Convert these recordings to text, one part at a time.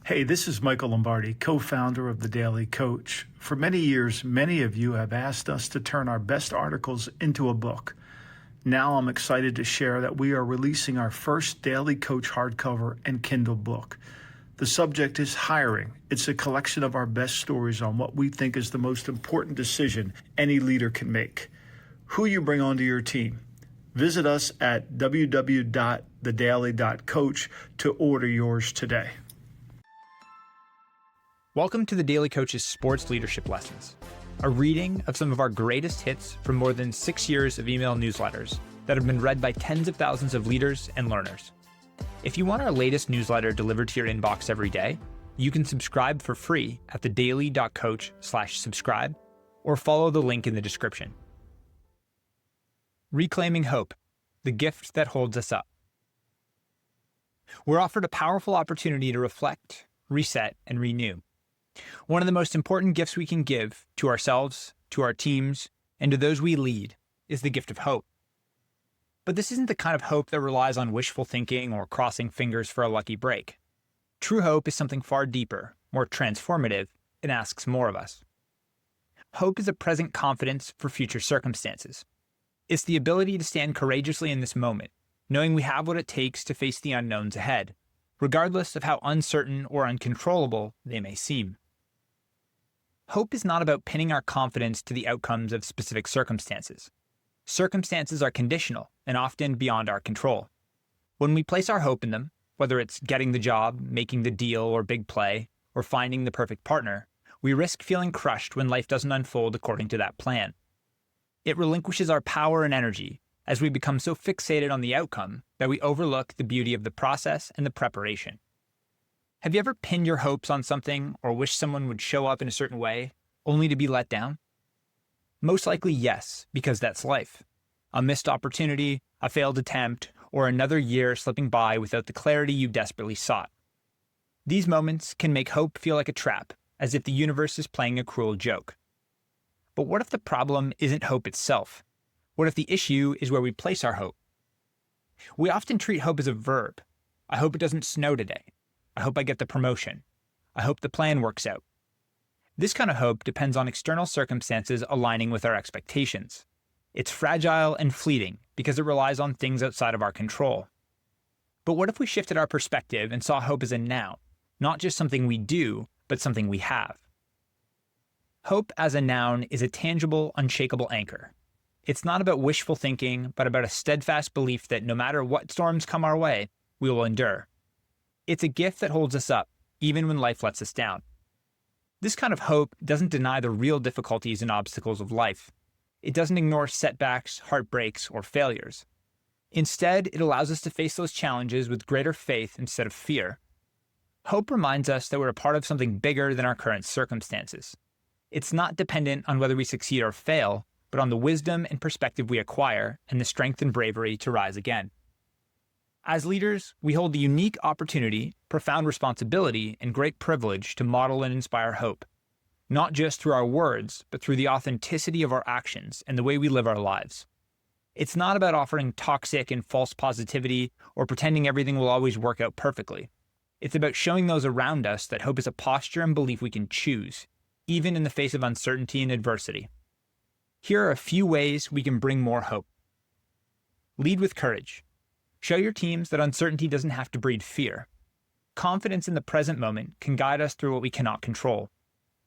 Hey, this is Michael Lombardi, co-founder of The Daily Coach. For many years, many of you have asked us to turn our best articles into a book. Now I'm excited to share that we are releasing our first Daily Coach hardcover and Kindle book. The subject is hiring. It's a collection of our best stories on what we think is the most important decision any leader can make. Who you bring onto your team. Visit us at www.thedaily.coach to order yours today. Welcome to the Daily Coach's Sports Leadership Lessons, a reading of some of our greatest hits from more than 6 years of email newsletters that have been read by tens of thousands of leaders and learners. If you want our latest newsletter delivered to your inbox every day, you can subscribe for free at thedaily.coach/subscribe or follow the link in the description. Reclaiming hope, the gift that holds us up. We're offered a powerful opportunity to reflect, reset, and renew. One of the most important gifts we can give to ourselves, to our teams, and to those we lead is the gift of hope. But this isn't the kind of hope that relies on wishful thinking or crossing fingers for a lucky break. True hope is something far deeper, more transformative, and asks more of us. Hope is a present confidence for future circumstances. It's the ability to stand courageously in this moment, knowing we have what it takes to face the unknowns ahead, regardless of how uncertain or uncontrollable they may seem. Hope is not about pinning our confidence to the outcomes of specific circumstances. Circumstances are conditional and often beyond our control. When we place our hope in them, whether it's getting the job, making the deal or big play, or finding the perfect partner, we risk feeling crushed when life doesn't unfold according to that plan. It relinquishes our power and energy as we become so fixated on the outcome that we overlook the beauty of the process and the preparation. Have you ever pinned your hopes on something or wished someone would show up in a certain way, only to be let down? Most likely yes, because that's life. A missed opportunity, a failed attempt, or another year slipping by without the clarity you desperately sought. These moments can make hope feel like a trap, as if the universe is playing a cruel joke. But what if the problem isn't hope itself? What if the issue is where we place our hope? We often treat hope as a verb. I hope it doesn't snow today. I hope I get the promotion. I hope the plan works out. This kind of hope depends on external circumstances aligning with our expectations. It's fragile and fleeting because it relies on things outside of our control. But what if we shifted our perspective and saw hope as a noun, not just something we do, but something we have? Hope as a noun is a tangible, unshakable anchor. It's not about wishful thinking, but about a steadfast belief that no matter what storms come our way, we will endure. It's a gift that holds us up, even when life lets us down. This kind of hope doesn't deny the real difficulties and obstacles of life. It doesn't ignore setbacks, heartbreaks, or failures. Instead, it allows us to face those challenges with greater faith instead of fear. Hope reminds us that we're a part of something bigger than our current circumstances. It's not dependent on whether we succeed or fail, but on the wisdom and perspective we acquire and the strength and bravery to rise again. As leaders, we hold the unique opportunity, profound responsibility, and great privilege to model and inspire hope, not just through our words, but through the authenticity of our actions and the way we live our lives. It's not about offering toxic and false positivity or pretending everything will always work out perfectly. It's about showing those around us that hope is a posture and belief we can choose, even in the face of uncertainty and adversity. Here are a few ways we can bring more hope. Lead with courage. Show your teams that uncertainty doesn't have to breed fear. Confidence in the present moment can guide us through what we cannot control.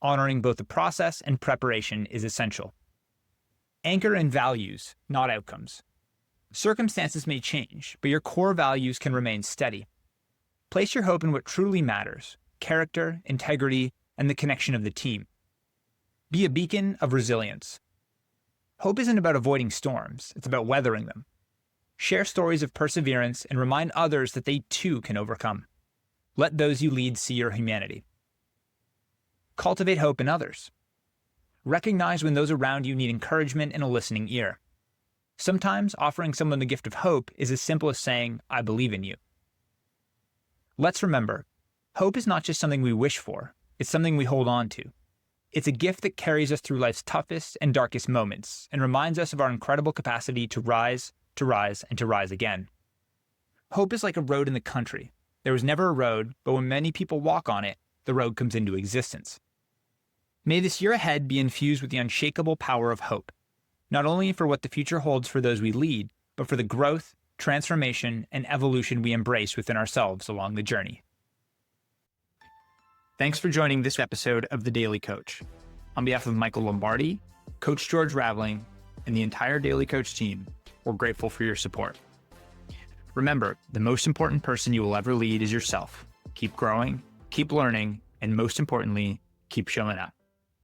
Honoring both the process and preparation is essential. Anchor in values, not outcomes. Circumstances may change, but your core values can remain steady. Place your hope in what truly matters: character, integrity, and the connection of the team. Be a beacon of resilience. Hope isn't about avoiding storms, it's about weathering them. Share stories of perseverance and remind others that they too can overcome. Let those you lead see your humanity. Cultivate hope in others. Recognize when those around you need encouragement and a listening ear. Sometimes offering someone the gift of hope is as simple as saying, "I believe in you." Let's remember, hope is not just something we wish for, it's something we hold on to. It's a gift that carries us through life's toughest and darkest moments and reminds us of our incredible capacity to rise, and to rise again. Hope is like a road in the country. There was never a road, but when many people walk on it, the road comes into existence. May this year ahead be infused with the unshakable power of hope, not only for what the future holds for those we lead, but for the growth, transformation, and evolution we embrace within ourselves along the journey. Thanks for joining this episode of The Daily Coach. On behalf of Michael Lombardi, Coach George Raveling, and the entire Daily Coach team, we're grateful for your support. Remember, the most important person you will ever lead is yourself. Keep growing, keep learning, and most importantly, keep showing up.